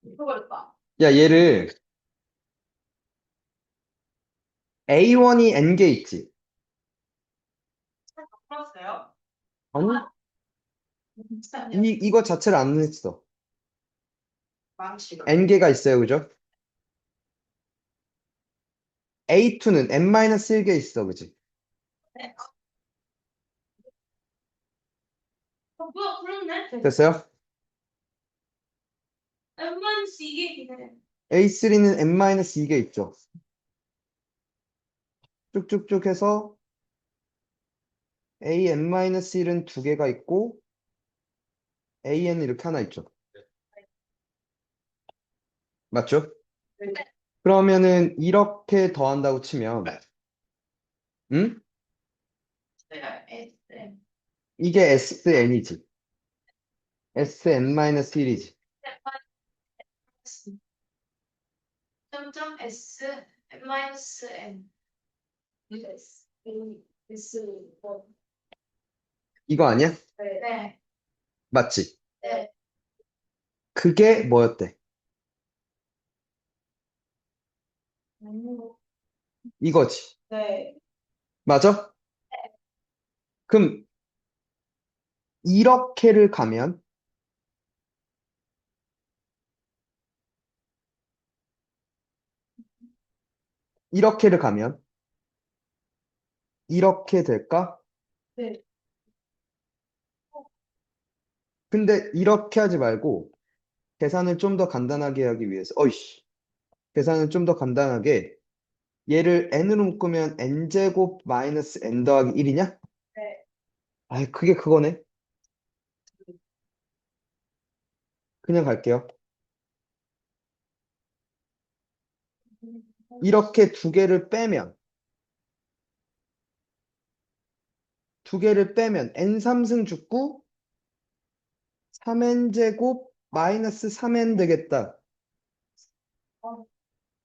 잊어버렸다. 야, 얘를 A1이 N개 있지? 풀었어요? 아니, 이거 자체를 안 했어. n개가 있어요, 그죠? A2는 n-1개 있어, 그지? 뭐야, 그렇네. 됐어요? 엠만 이게 A3는 n-2개 있죠. 쭉쭉쭉 해서 an-1은 두 개가 있고 an은 이렇게 하나 있죠. 맞죠? 네. 그러면은 이렇게 더한다고 치면 응? 이게 SN이지. SN-1이지. 점점 S M 마이너스 N S S 이거 아니야? 네. 맞지? 네. 그게 뭐였대? 이거지. 네. 맞아? 그럼 이렇게를 가면 이렇게를 가면 이렇게 될까? 네. 근데 이렇게 하지 말고 계산을 좀 더 간단하게 하기 위해서 어이씨 계산을 좀 더 간단하게 얘를 n으로 묶으면 n제곱 마이너스 n 더하기 1이냐? 네. 아, 그게 그거네. 그냥 갈게요. 이렇게 두 개를 빼면 n3승 죽고 3n제곱 마이너스 3n 되겠다.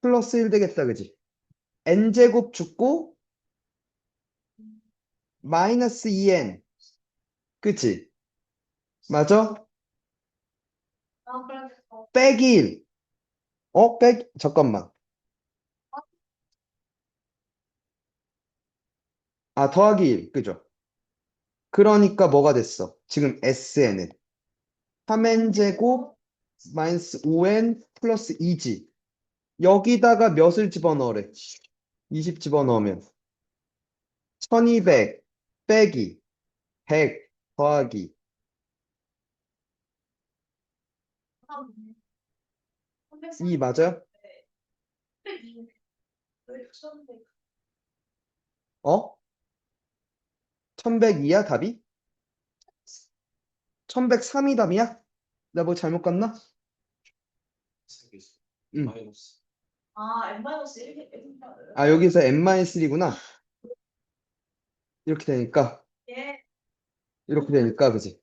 플러스 1 되겠다, 그지? n제곱 죽고 마이너스 2n, 그치? 맞아? 그래서 빼기 1. 잠깐만. 아, 더하기 1, 그죠? 그러니까 뭐가 됐어? 지금 SN은 3n제곱 마이너스 5n 플러스 2지. 여기다가 몇을 집어넣으래? 20 집어넣으면 1200 빼기 100 더하기 2 맞아요? 어? 1102야 답이? 1103이 답이야? 나 뭐 잘못 갔나? 응. 마이너스. M-1 아, 여기서 n-3구나. 이렇게 되니까 예. 이렇게 되니까 그지?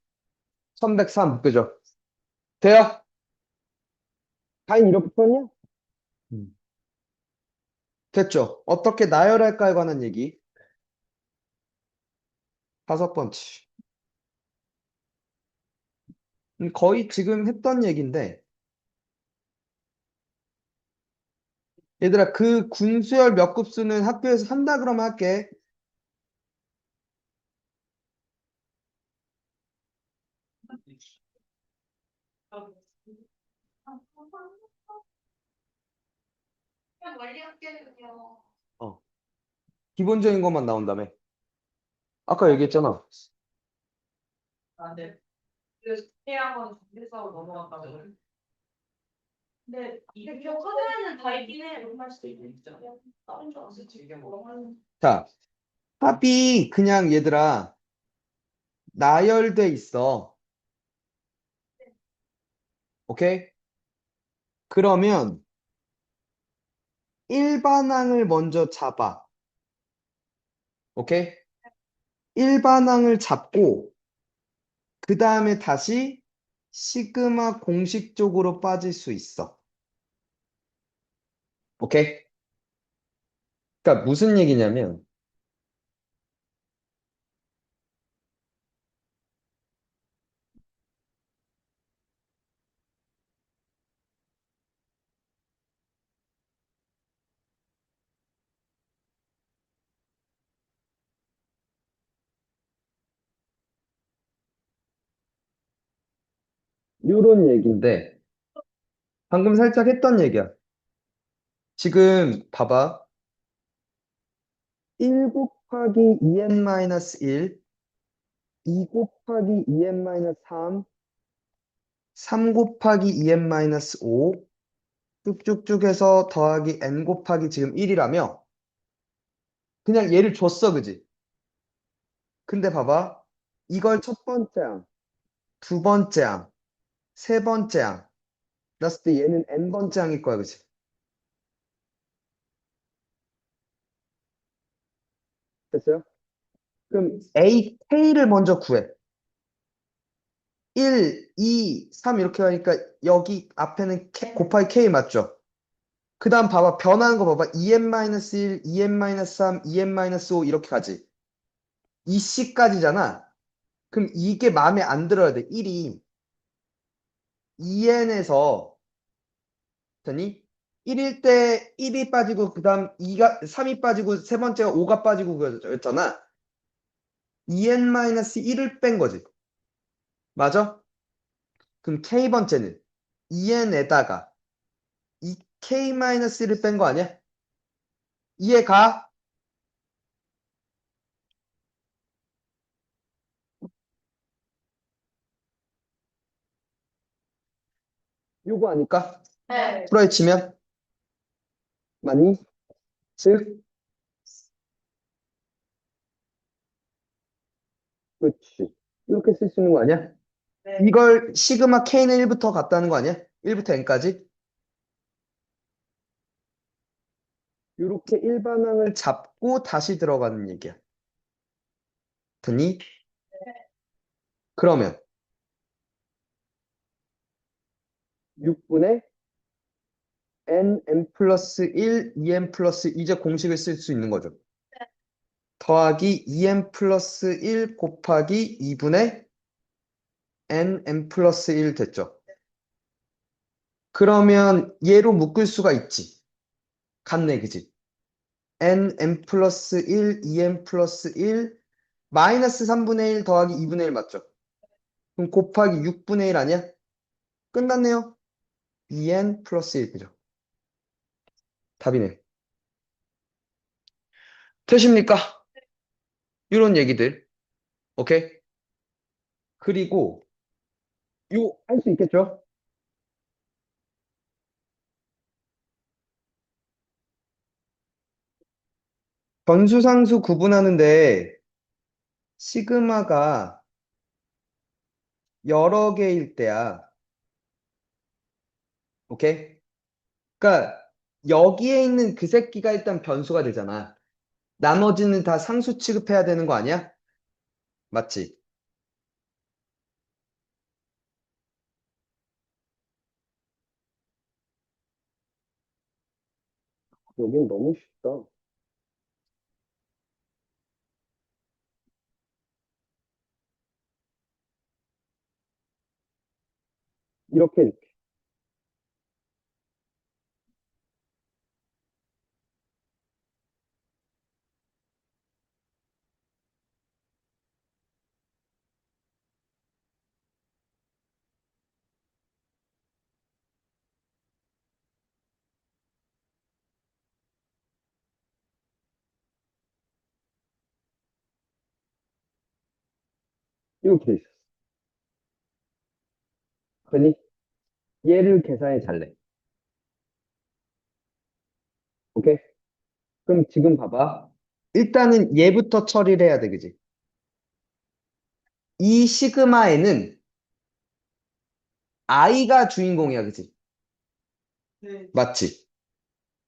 1103 그죠? 돼요? 다인 이렇게 풀었냐? 음. 됐죠? 어떻게 나열할까에 관한 얘기. 다섯 번째. 거의 지금 했던 얘기인데, 얘들아, 그 군수열 몇 급수는 학교에서 한다 그러면 할게. 그냥 멀리 할게요. 어, 기본적인 것만 나온다며. 아까 얘기했잖아. 네. 그 K랑은 준비사로 넘어갔다고. 근데 이게 기억하면은 다 있긴 해. 이런 말 수도 있죠. 다른 줄 알았어. 지금 자, 합이 그냥 얘들아, 나열돼 있어. 오케이? 그러면 일반항을 먼저 잡아. 오케이? 일반항을 잡고, 그 다음에 다시 시그마 공식 쪽으로 빠질 수 있어. 오케이? 그러니까 무슨 얘기냐면, 요런 얘기인데, 방금 살짝 했던 얘기야. 지금 봐봐. 1 곱하기 2n-1, 2 곱하기 2n-3, 3 곱하기 2n-5, 쭉쭉쭉 해서 더하기 n 곱하기 지금 1이라며 그냥 얘를 줬어, 그지? 근데 봐봐. 이걸 첫 번째 항, 두 번째 항, 세 번째 항. 났을 때 얘는 n번째 항일 거야, 그지? 됐어요? 그럼 A, K를 먼저 구해. 1, 2, 3 이렇게 가니까 여기 앞에는 곱하기 K 맞죠? 그 다음 봐봐. 변하는 거 봐봐. 2n-1, 2n-3, 2n-5 이렇게 가지. 이 C까지잖아. 그럼 이게 마음에 안 들어야 돼. 1이 2n에서 됐니? 1일 때 1이 빠지고 그 다음 2가 3이 빠지고 세 번째가 5가 빠지고 그랬잖아. 2n-1을 뺀 거지. 맞아? 그럼 K번째는 2n에다가 이 K-1을 뺀 거 아니야? 이해가? 요거 아닐까? 네. 풀어헤치면 많이? 즉, 그렇지. 이렇게 쓸 수 있는 거 아니야? 네. 이걸 시그마 K는 1부터 같다는 거 아니야? 1부터 N까지? 이렇게 일반항을 잡고 다시 들어가는 얘기야. 됐니? 그러면 6분의 n 플러스 1, 2n 플러스 이제 공식을 쓸 수 있는 거죠. 더하기 2n 플러스 1 곱하기 2분의 n 플러스 1 됐죠. 그러면 얘로 묶을 수가 있지. 같네, 그지? n 플러스 1, 2n 플러스 1, 마이너스 3분의 1 더하기 2분의 1 맞죠? 그럼 곱하기 6분의 1 아니야? 끝났네요. 2n 플러스 1, 그죠? 답이네. 되십니까? 이런 얘기들. 오케이? 그리고 요 할 수 있겠죠? 변수상수 구분하는데 시그마가 여러 개일 때야. 오케이? 그러니까 여기에 있는 그 새끼가 일단 변수가 되잖아. 나머지는 다 상수 취급해야 되는 거 아니야? 맞지? 여긴 너무 쉽다. 이렇게 이렇게 돼 있어. 그러니 얘를 계산해 잘래. 오케이? 그럼 지금 봐봐. 일단은 얘부터 처리를 해야 돼, 그지? 이 시그마에는 i가 주인공이야, 그지? 네. 맞지?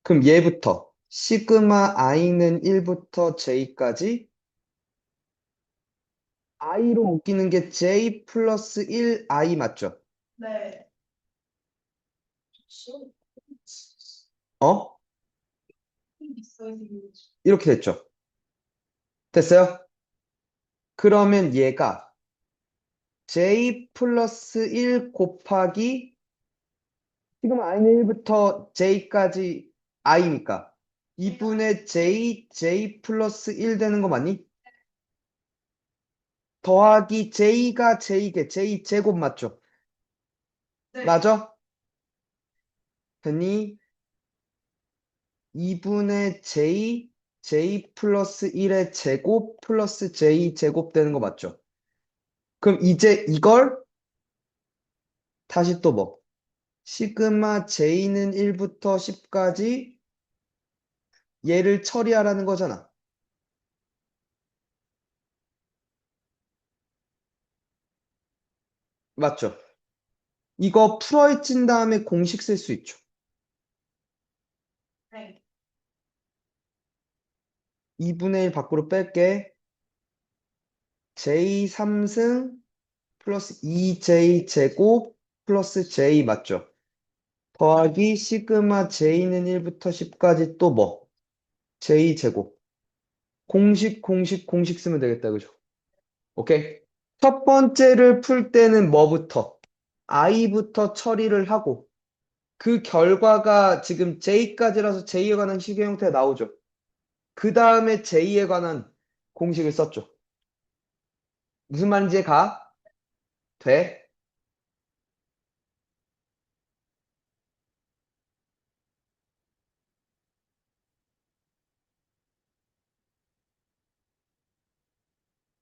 그럼 얘부터 시그마 i는 1부터 j까지 i로 묶이는 게 j 플러스 1 i 맞죠? 네. 어? 이렇게 됐죠? 됐어요? 그러면 얘가 j 플러스 1 곱하기 지금 i는 1부터 j까지 i니까 2분의 j 플러스 1 되는 거 맞니? 더하기 j가 j게 j 제곱 맞죠? 네. 맞아? 했니? 2분의 j 플러스 1의 제곱 플러스 j 제곱 되는 거 맞죠? 그럼 이제 이걸 다시 또 뭐? 시그마 j는 1부터 10까지 얘를 처리하라는 거잖아. 맞죠? 이거 풀어헤친 다음에 공식 쓸 수 있죠. 네. 2분의 1 밖으로 뺄게. j 3승 플러스 2j 제곱 플러스 j 맞죠? 더하기 시그마 j는 1부터 10까지 또 뭐? j 제곱. 공식 쓰면 되겠다. 그죠? 오케이. 첫 번째를 풀 때는 뭐부터? i부터 처리를 하고 그 결과가 지금 j까지라서 j에 관한 식의 형태가 나오죠. 그 다음에 j에 관한 공식을 썼죠. 무슨 말인지 가? 돼?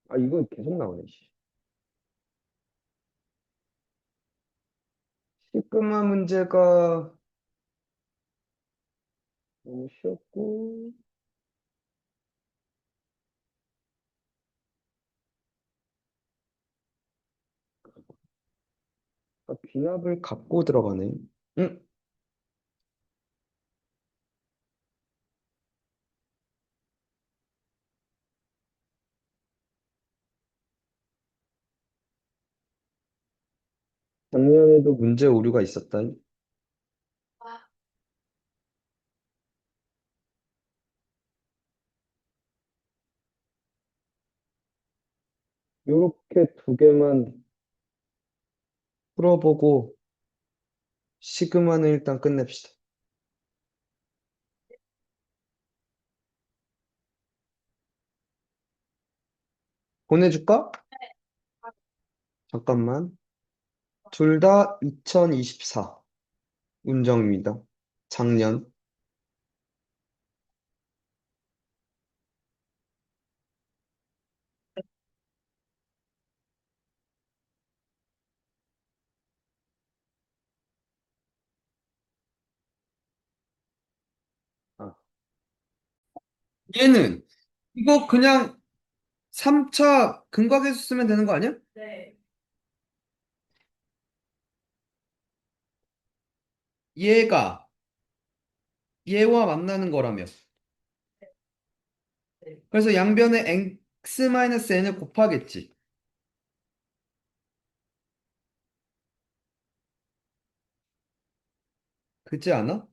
아, 이거 계속 나오네. 씨. 시그마 문제가 너무 쉬웠고, 아, 기압을 갖고 들어가네. 응? 작년에도 문제 오류가 있었다. 요렇게 두 개만 풀어보고, 시그마는 일단 끝냅시다. 보내줄까? 잠깐만. 둘 다 2024 운정입니다. 작년. 아. 얘는 이거 그냥 3차 근각에서 쓰면 되는 거 아니야? 네. 얘가 얘와 만나는 거라며. 네. 그래서 양변에 x-n을 곱하겠지. 그렇지 않아?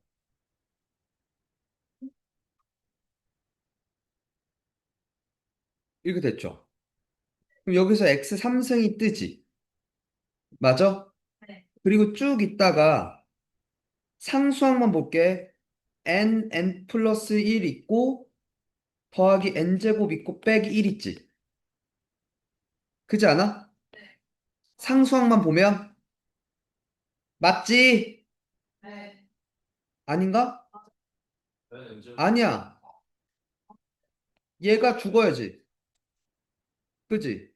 이렇게 됐죠. 그럼 여기서 x 3승이 뜨지. 맞아? 네. 그리고 쭉 있다가 상수항만 볼게. n 플러스 1 있고 더하기 n제곱 있고 빼기 1 있지. 그렇지 않아? 상수항만 보면 맞지? 네. 아닌가? 네, 이제 아니야. 얘가 죽어야지. 그지?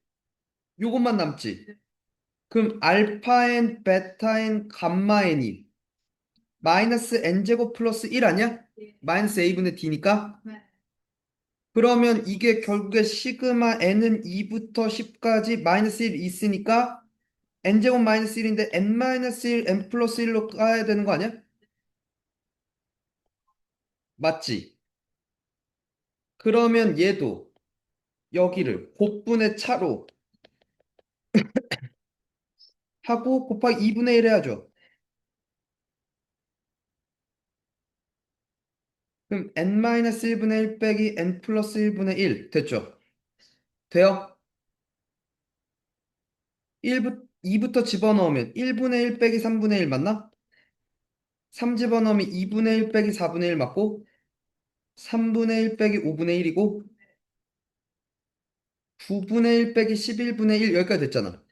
요것만 남지. 그럼 알파 n, 베타 n, 감마 n이 마이너스 n제곱 플러스 1 아니야? 마이너스 a분의 d니까? 네. 그러면 이게 결국에 시그마 n은 2부터 10까지 마이너스 1 있으니까 n제곱 마이너스 1인데 n 마이너스 1, n 플러스 1로 까야 되는 거 아니야? 맞지? 그러면 얘도 여기를 곱분의 차로 하고 곱하기 2분의 1 해야죠. 그럼 n-1분의 1 빼기 n 플러스 1분의 1 됐죠? 돼요? 2부터 집어넣으면 1분의 1 빼기 3분의 1 맞나? 3 집어넣으면 2분의 1 빼기 4분의 1 맞고 3분의 1 빼기 5분의 1이고 9분의 1 빼기 11분의 1 여기까지 됐잖아.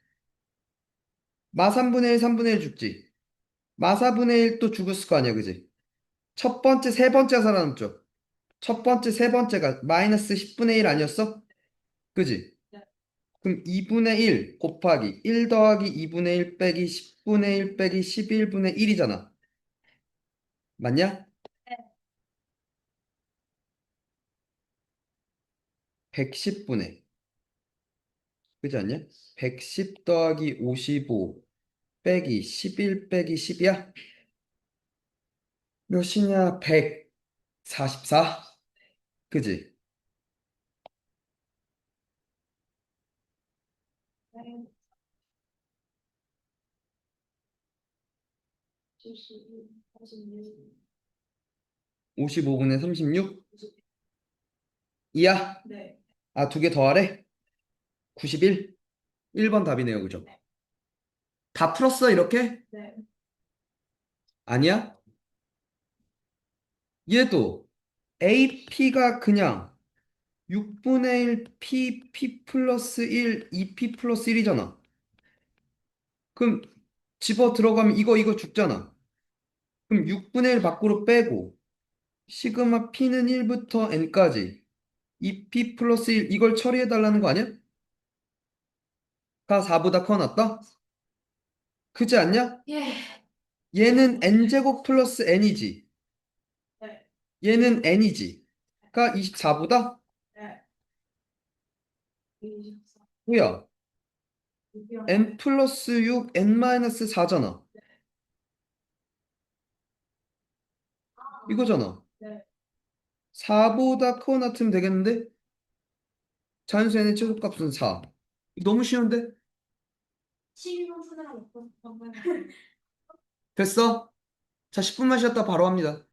마 3분의 1, 3분의 1 죽지. 마사분의 1도 죽었을 거 아니야, 그지? 첫 번째, 세 번째가 살아남죠. 첫 번째, 세 번째가 마이너스 10분의 1 아니었어? 그지? 네. 그럼 2분의 1 곱하기 1 더하기 2분의 1 빼기 10분의 1 빼기 11분의 1이잖아. 맞냐? 네. 110분의. 그지 않냐? 110 더하기 55 빼기 11 빼기 10이야? 몇이냐? 144? 그지? 네. 72, 46. 55분의 36? 이야? 네. 아, 두 개 더하래? 91? 1번 답이네요, 그죠? 네. 다 풀었어, 이렇게? 네. 아니야? 얘도 AP가 그냥 6분의 1 P 플러스 1, 2P 플러스 1이잖아. 그럼 집어 들어가면 이거 죽잖아. 그럼 6분의 1 밖으로 빼고 시그마 P는 1부터 N까지 2P 플러스 1 이걸 처리해 달라는 거 아니야? 가 4보다 커놨다? 그지 않냐? 예. 얘는 N제곱 플러스 N이지. 네. 얘는 N이지. 가 24보다? 네. 24. 뭐야? N 플러스 6, N 마이너스 4잖아. 이거잖아. 네. 4보다 크거나 같으면 되겠는데? 자연수 N의 최소값은 4. 너무 쉬운데? 12번 수능은 없고 정말. 됐어? 자, 10분만 쉬었다 바로 합니다.